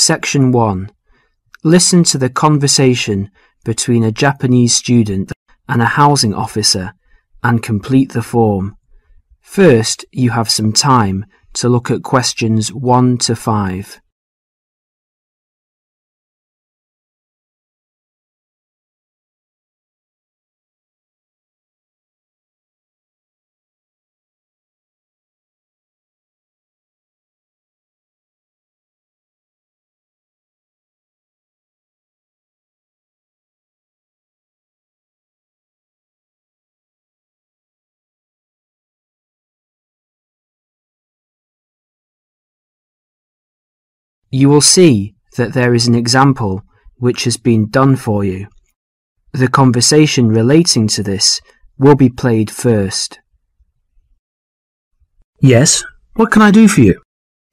Section 1. Listen to the conversation between a Japanese student and a housing officer and complete the form. First, you have some time to look at questions 1 to 5. You will see that there is an example which has been done for you. The conversation relating to this will be played first. Yes, what can I do for you?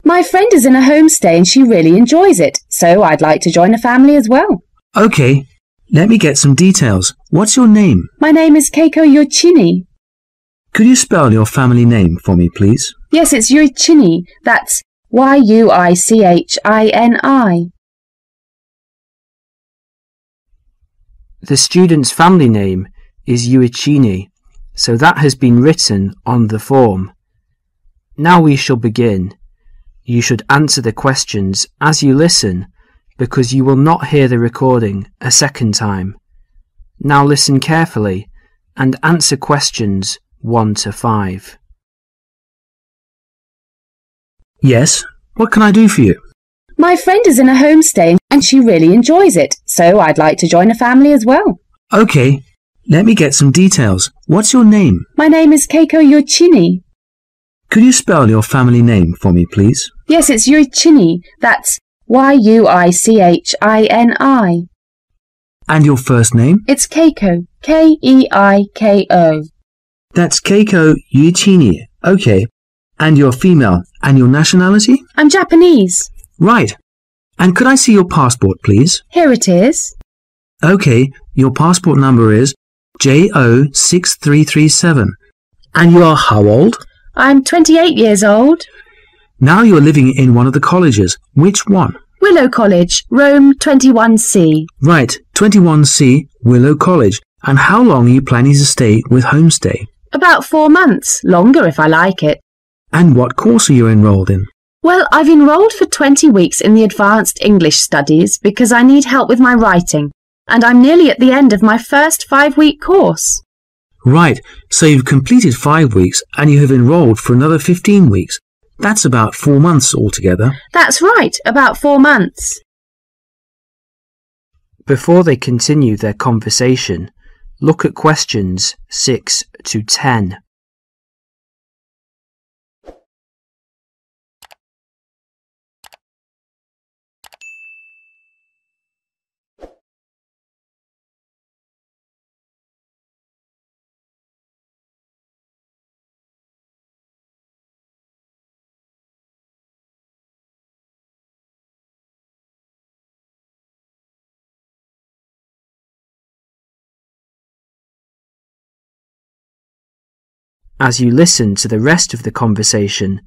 My friend is in a homestay and she really enjoys it, so I'd like to join a family as well. Okay, let me get some details. What's your name? My name is Keiko Yoichini. Could you spell your family name for me, please? Yes, it's Yoichini. That's Yuichini. The student's family name is Yuichini, so that has been written on the form. Now we shall begin. You should answer the questions as you listen, because you will not hear the recording a second time. Now listen carefully and answer questions 1 to 5. Yes, what can I do for you? My friend is in a homestay and she really enjoys it, so I'd like to join a family as well. Okay, let me get some details. What's your name? My name is Keiko Yoichini. Could you spell your family name for me, please? Yes, it's Yoichini. That's Yuichini. And your first name? It's Keiko. Keiko. That's Keiko Yuichini. Okay. And you're female. And your nationality? I'm Japanese. Right. And could I see your passport, please? Here it is. Okay, your passport number is JO6337. And you are how old? I'm 28 years old. Now you're living in one of the colleges. Which one? Willow College, Rome 21C. Right, 21C, Willow College. And how long are you planning to stay with Homestay? About 4 months, longer if I like it. And what course are you enrolled in? Well, I've enrolled for 20 weeks in the Advanced English Studies because I need help with my writing, and I'm nearly at the end of my first 5-week course. Right, so you've completed 5 weeks and you have enrolled for another 15 weeks. That's about 4 months altogether. That's right, about 4 months. Before they continue their conversation, look at questions 6 to 10. As you listen to the rest of the conversation,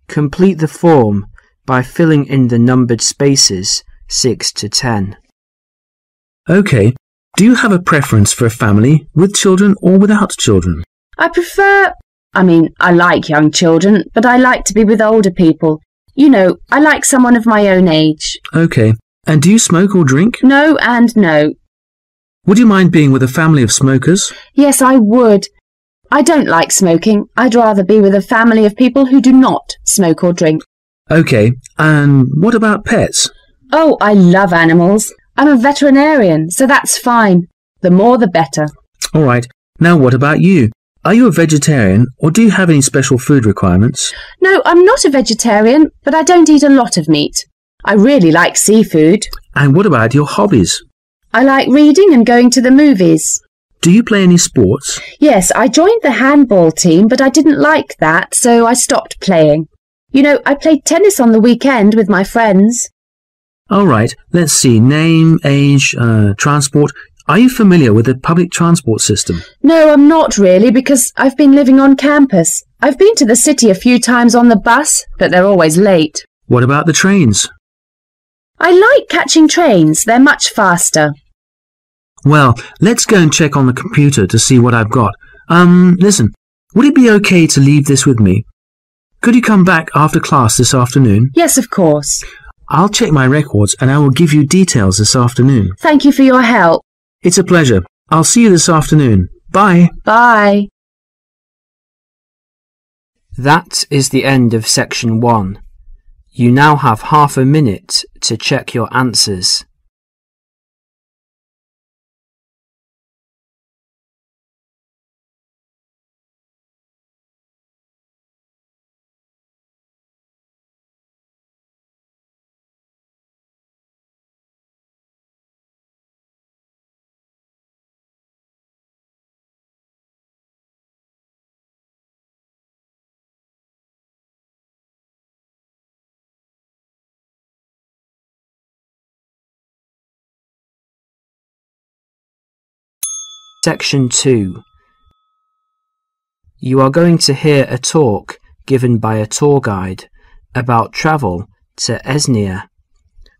complete the form by filling in the numbered spaces 6 to 10. Okay, do you have a preference for a family with children or without children? I like young children, but I like to be with older people. You know, I like someone of my own age. Okay, and do you smoke or drink? No and no. Would you mind being with a family of smokers? Yes, I would. I don't like smoking. I'd rather be with a family of people who do not smoke or drink. Okay, and what about pets? Oh, I love animals. I'm a veterinarian, so that's fine. The more the better. All right, now what about you? Are you a vegetarian or do you have any special food requirements? No, I'm not a vegetarian, but I don't eat a lot of meat. I really like seafood. And what about your hobbies? I like reading and going to the movies. Do you play any sports? Yes, I joined the handball team, but I didn't like that, so I stopped playing. You know, I played tennis on the weekend with my friends. All right, let's see. Name, age, transport. Are you familiar with the public transport system? No, I'm not really, because I've been living on campus. I've been to the city a few times on the bus, but they're always late. What about the trains? I like catching trains. They're much faster. Well, let's go and check on the computer to see what I've got. Listen, would it be okay to leave this with me? Could you come back after class this afternoon? Yes, of course. I'll check my records and I will give you details this afternoon. Thank you for your help. It's a pleasure. I'll see you this afternoon. Bye. Bye. That is the end of section 1. You now have half a minute to check your answers. Section 2. You are going to hear a talk given by a tour guide about travel to Esnia.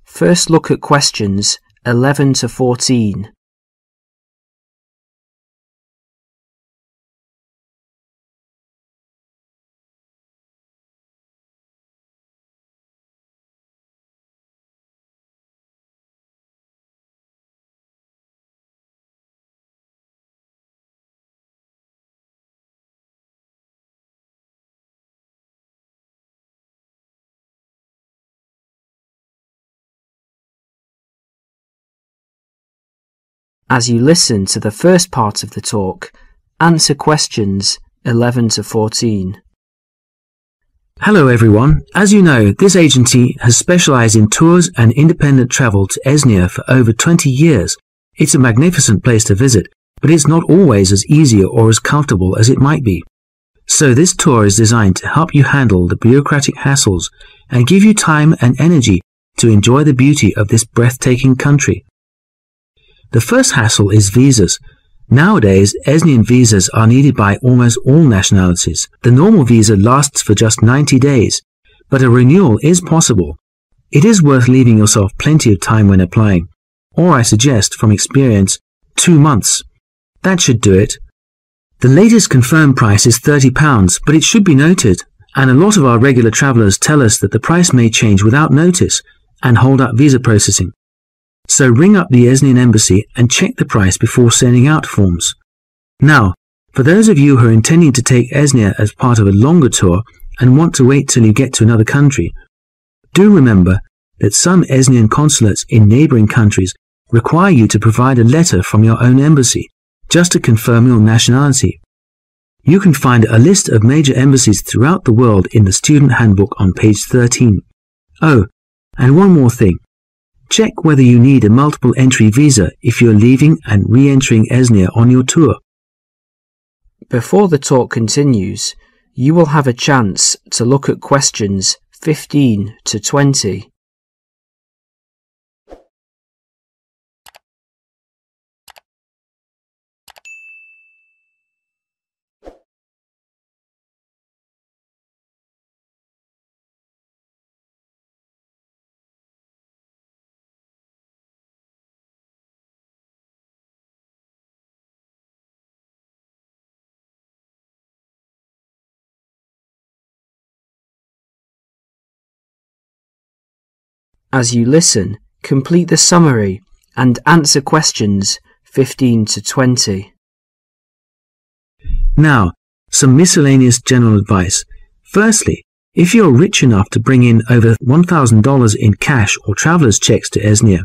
First look at questions 11 to 14. As you listen to the first part of the talk, answer questions 11 to 14. Hello everyone. As you know, this agency has specialized in tours and independent travel to Esnia for over 20 years. It's a magnificent place to visit, but it's not always as easy or as comfortable as it might be. So this tour is designed to help you handle the bureaucratic hassles and give you time and energy to enjoy the beauty of this breathtaking country. The first hassle is visas. Nowadays, Esnian visas are needed by almost all nationalities. The normal visa lasts for just 90 days, but a renewal is possible. It is worth leaving yourself plenty of time when applying, or I suggest, from experience, 2 months. That should do it. The latest confirmed price is £30, but it should be noted, and a lot of our regular travellers tell us that the price may change without notice and hold up visa processing. So ring up the Esnian embassy and check the price before sending out forms. Now, for those of you who are intending to take Esnia as part of a longer tour and want to wait till you get to another country, do remember that some Esnian consulates in neighbouring countries require you to provide a letter from your own embassy just to confirm your nationality. You can find a list of major embassies throughout the world in the student handbook on page 13. Oh, and one more thing. Check whether you need a multiple entry visa if you're leaving and re-entering Esnia on your tour. Before the talk continues, you will have a chance to look at questions 15 to 20. As you listen, complete the summary and answer questions 15 to 20. Now, some miscellaneous general advice. Firstly, if you're rich enough to bring in over $1,000 in cash or traveller's checks to Esnia,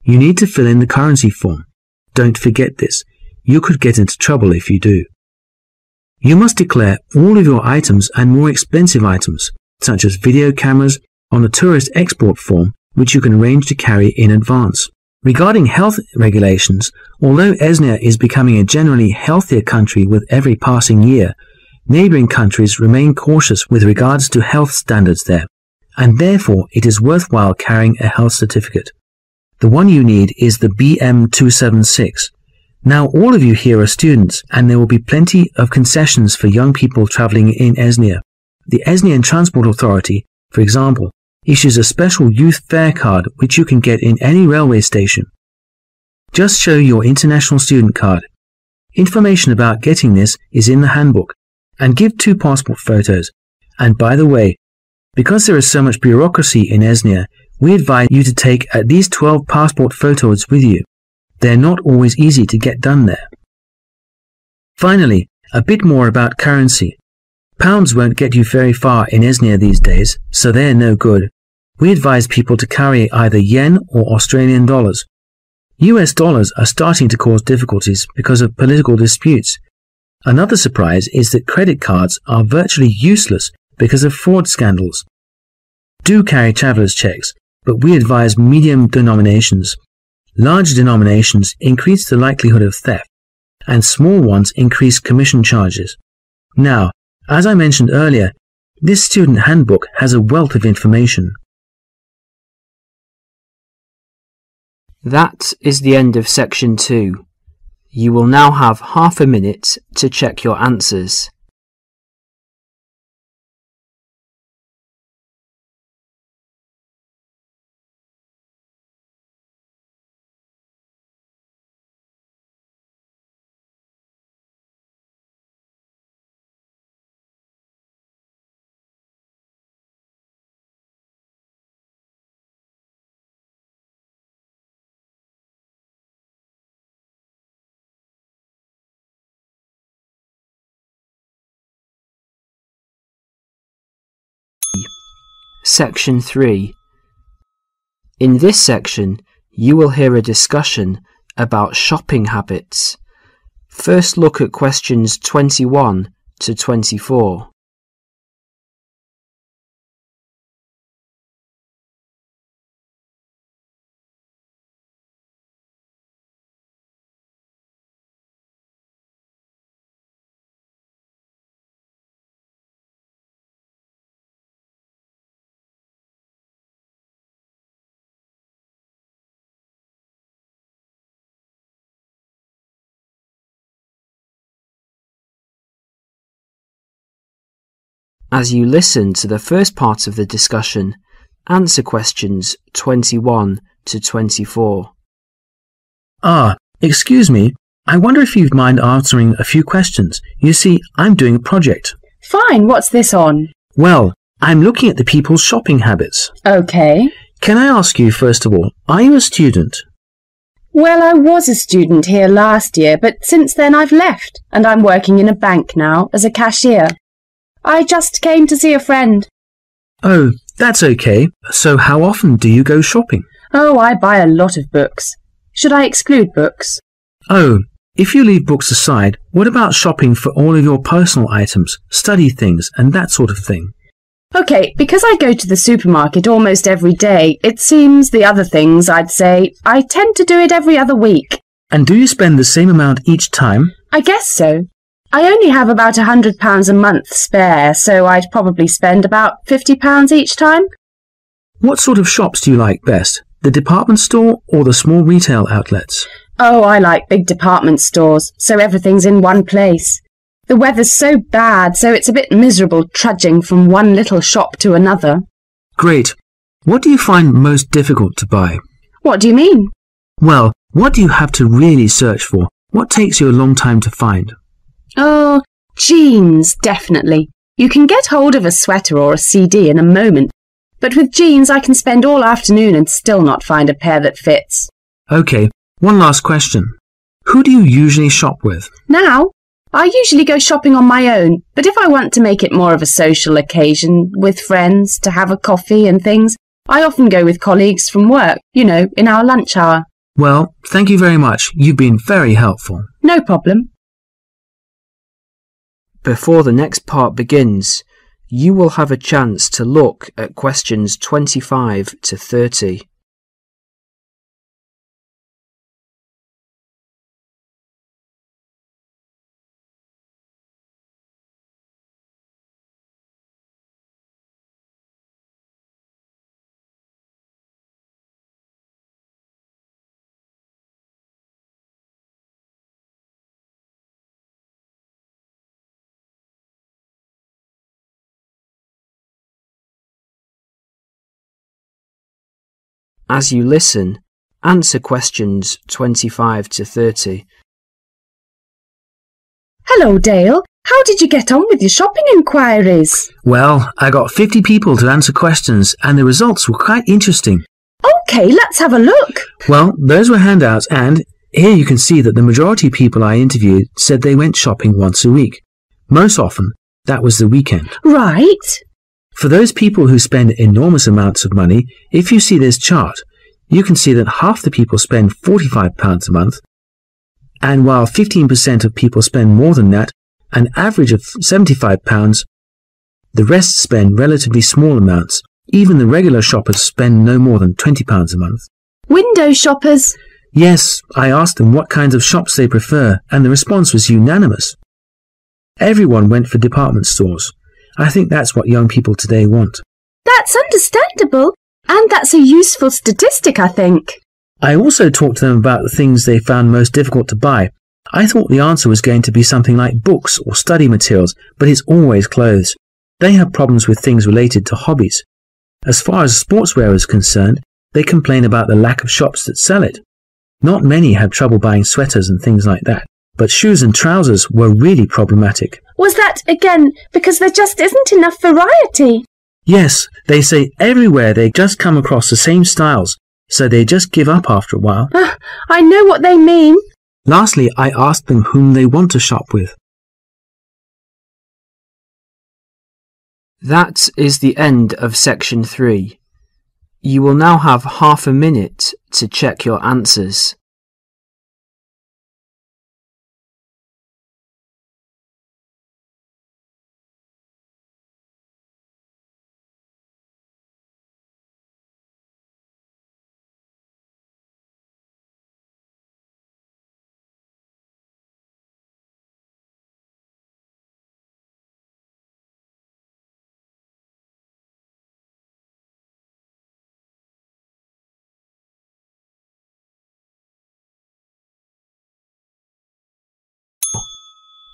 you need to fill in the currency form. Don't forget this. You could get into trouble if you do. You must declare all of your items and more expensive items, such as video cameras, on the tourist export form, which you can arrange to carry in advance. Regarding health regulations, although Esnia is becoming a generally healthier country with every passing year, neighbouring countries remain cautious with regards to health standards there, and therefore it is worthwhile carrying a health certificate. The one you need is the BM276. Now all of you here are students, and there will be plenty of concessions for young people travelling in Esnia. The Esnian Transport Authority, for example, issues a special youth fare card which you can get in any railway station. Just show your international student card. Information about getting this is in the handbook, and give 2 passport photos. And by the way, because there is so much bureaucracy in Esnia, we advise you to take at least 12 passport photos with you. They're not always easy to get done there. Finally, a bit more about currency. Pounds won't get you very far in Esnia these days, so they're no good. We advise people to carry either yen or Australian dollars. US dollars are starting to cause difficulties because of political disputes. Another surprise is that credit cards are virtually useless because of fraud scandals. Do carry traveller's checks, but we advise medium denominations. Large denominations increase the likelihood of theft, and small ones increase commission charges. Now, as I mentioned earlier, this student handbook has a wealth of information. That is the end of section 2. You will now have half a minute to check your answers. Section 3. In this section, you will hear a discussion about shopping habits. First look at questions 21 to 24. As you listen to the first part of the discussion, answer questions 21 to 24. Excuse me. I wonder if you'd mind answering a few questions. You see, I'm doing a project. Fine, what's this on? Well, I'm looking at the people's shopping habits. Okay. Can I ask you, first of all, are you a student? Well, I was a student here last year, but since then I've left, and I'm working in a bank now as a cashier. I just came to see a friend. Oh, that's okay. So how often do you go shopping? Oh, I buy a lot of books. Should I exclude books? Oh, if you leave books aside, what about shopping for all of your personal items, study things, and that sort of thing? Okay, because I go to the supermarket almost every day, it seems the other things, I'd say, I tend to do it every other week. And do you spend the same amount each time? I guess so. I only have about £100 a month spare, so I'd probably spend about £50 each time. What sort of shops do you like best? The department store or the small retail outlets? Oh, I like big department stores, so everything's in one place. The weather's so bad, so it's a bit miserable trudging from one little shop to another. Great. What do you find most difficult to buy? What do you mean? Well, what do you have to really search for? What takes you a long time to find? Oh, jeans, definitely. You can get hold of a sweater or a CD in a moment, but with jeans I can spend all afternoon and still not find a pair that fits. Okay, one last question. Who do you usually shop with? Now, I usually go shopping on my own, but if I want to make it more of a social occasion with friends to have a coffee and things, I often go with colleagues from work, in our lunch hour. Well, thank you very much. You've been very helpful. No problem. Before the next part begins, you will have a chance to look at questions 25 to 30. As you listen, answer questions 25 to 30. Hello, Dale. How did you get on with your shopping inquiries? Well, I got 50 people to answer questions and the results were quite interesting. OK, let's have a look. Well, those were handouts and here you can see that the majority of people I interviewed said they went shopping once a week. Most often, that was the weekend. Right. For those people who spend enormous amounts of money, if you see this chart, you can see that half the people spend £45 a month, and while 15% of people spend more than that, an average of £75, the rest spend relatively small amounts. Even the regular shoppers spend no more than £20 a month. Window shoppers? Yes, I asked them what kinds of shops they prefer, and the response was unanimous. Everyone went for department stores. I think that's what young people today want. That's understandable, and that's a useful statistic, I think. I also talked to them about the things they found most difficult to buy. I thought the answer was going to be something like books or study materials, but it's always clothes. They have problems with things related to hobbies. As far as sportswear is concerned, they complain about the lack of shops that sell it. Not many had trouble buying sweaters and things like that, but shoes and trousers were really problematic. Was that, again, because there just isn't enough variety? Yes, they say everywhere they just come across the same styles, so they just give up after a while. I know what they mean. Lastly, I asked them whom they want to shop with. That is the end of section 3. You will now have half a minute to check your answers.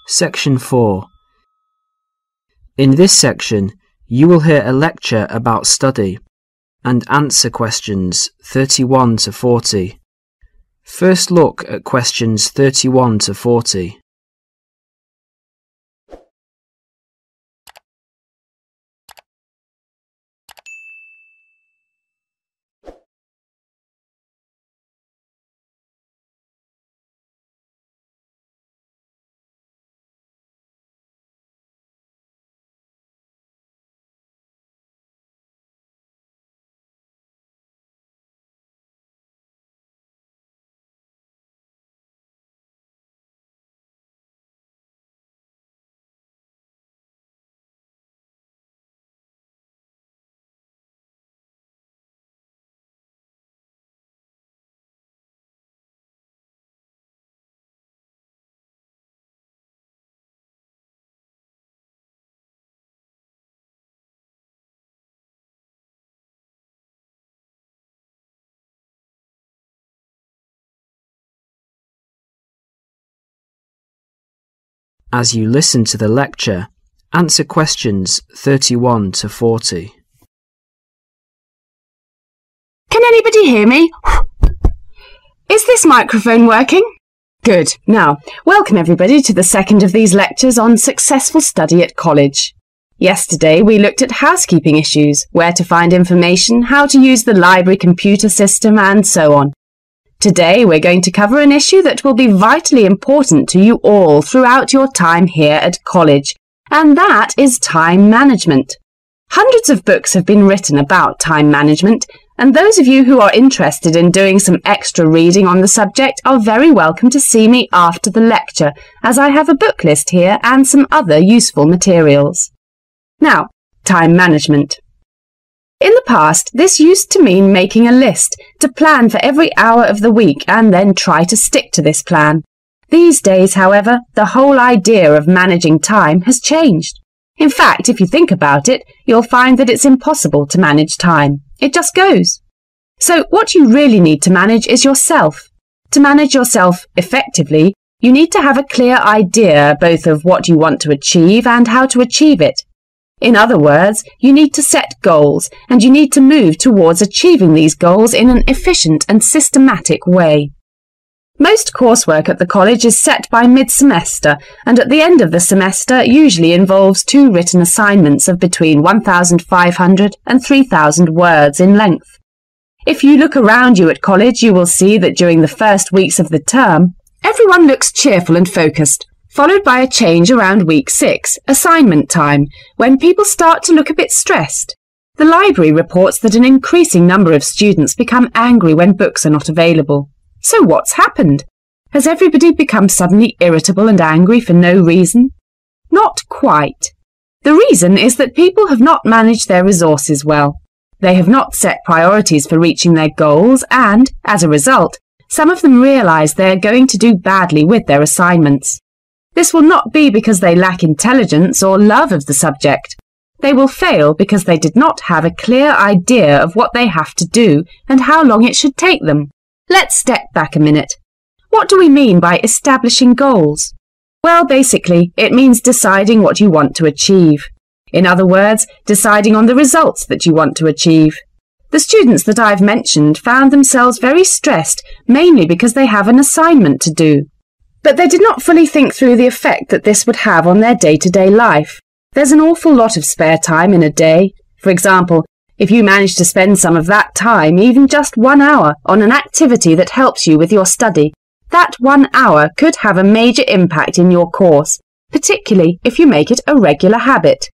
Section 4. In this section, you will hear a lecture about study and answer questions 31 to 40. First look at questions 31 to 40. As you listen to the lecture, answer questions 31 to 40. Can anybody hear me? Is this microphone working? Good. Now, welcome everybody to the second of these lectures on successful study at college. Yesterday we looked at housekeeping issues, where to find information, how to use the library computer system and so on. Today we're going to cover an issue that will be vitally important to you all throughout your time here at college, and that is time management. Hundreds of books have been written about time management, and those of you who are interested in doing some extra reading on the subject are very welcome to see me after the lecture, as I have a book list here and some other useful materials. Now, time management. In the past, this used to mean making a list to plan for every hour of the week and then try to stick to this plan. These days, however, the whole idea of managing time has changed. In fact, if you think about it, you'll find that it's impossible to manage time. It just goes. So what you really need to manage is yourself. To manage yourself effectively, you need to have a clear idea both of what you want to achieve and how to achieve it. In other words, you need to set goals, and you need to move towards achieving these goals in an efficient and systematic way. Most coursework at the college is set by mid-semester, and at the end of the semester usually involves 2 written assignments of between 1,500 and 3,000 words in length. If you look around you at college, you will see that during the first weeks of the term, everyone looks cheerful and focused, followed by a change around week 6, assignment time, when people start to look a bit stressed. The library reports that an increasing number of students become angry when books are not available. So what's happened? Has everybody become suddenly irritable and angry for no reason? Not quite. The reason is that people have not managed their resources well. They have not set priorities for reaching their goals and, as a result, some of them realise they are going to do badly with their assignments. This will not be because they lack intelligence or love of the subject. They will fail because they did not have a clear idea of what they have to do and how long it should take them. Let's step back a minute. What do we mean by establishing goals? Well, basically, it means deciding what you want to achieve. In other words, deciding on the results that you want to achieve. The students that I've mentioned found themselves very stressed, mainly because they have an assignment to do. But they did not fully think through the effect that this would have on their day-to-day life. There's an awful lot of spare time in a day. For example, if you manage to spend some of that time, even just 1 hour, on an activity that helps you with your study, that 1 hour could have a major impact in your course, particularly if you make it a regular habit.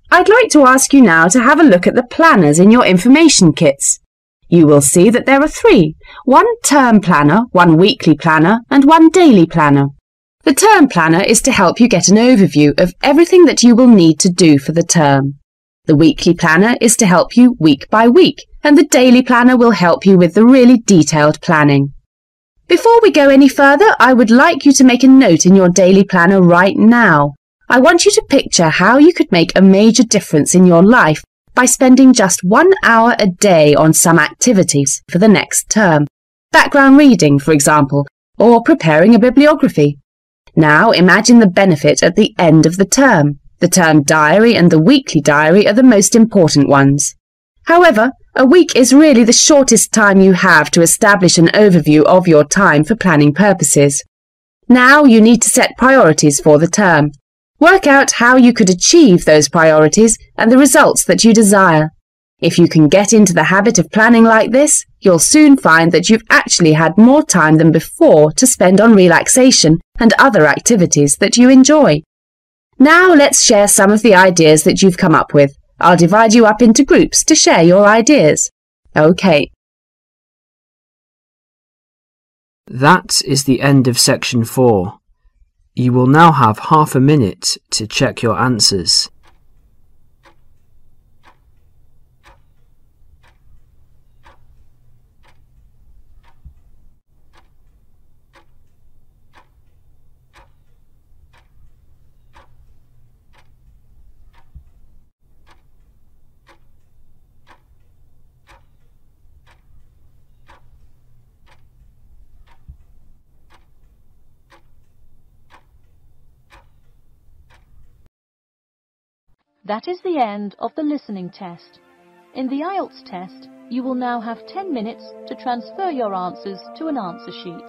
I'd like to ask you now to have a look at the planners in your information kits. You will see that there are 3, 1 term planner, 1 weekly planner, and 1 daily planner. The term planner is to help you get an overview of everything that you will need to do for the term. The weekly planner is to help you week by week, and the daily planner will help you with the really detailed planning. Before we go any further, I would like you to make a note in your daily planner right now. I want you to picture how you could make a major difference in your life by spending just 1 hour a day on some activities for the next term. Background reading, for example, or preparing a bibliography. Now imagine the benefit at the end of the term. The term diary and the weekly diary are the most important ones. However, a week is really the shortest time you have to establish an overview of your time for planning purposes. Now you need to set priorities for the term. Work out how you could achieve those priorities and the results that you desire. If you can get into the habit of planning like this, you'll soon find that you've actually had more time than before to spend on relaxation and other activities that you enjoy. Now let's share some of the ideas that you've come up with. I'll divide you up into groups to share your ideas. OK. That is the end of section 4. You will now have half a minute to check your answers. That is the end of the listening test. In the Ielts test, you will now have 10 minutes to transfer your answers to an answer sheet.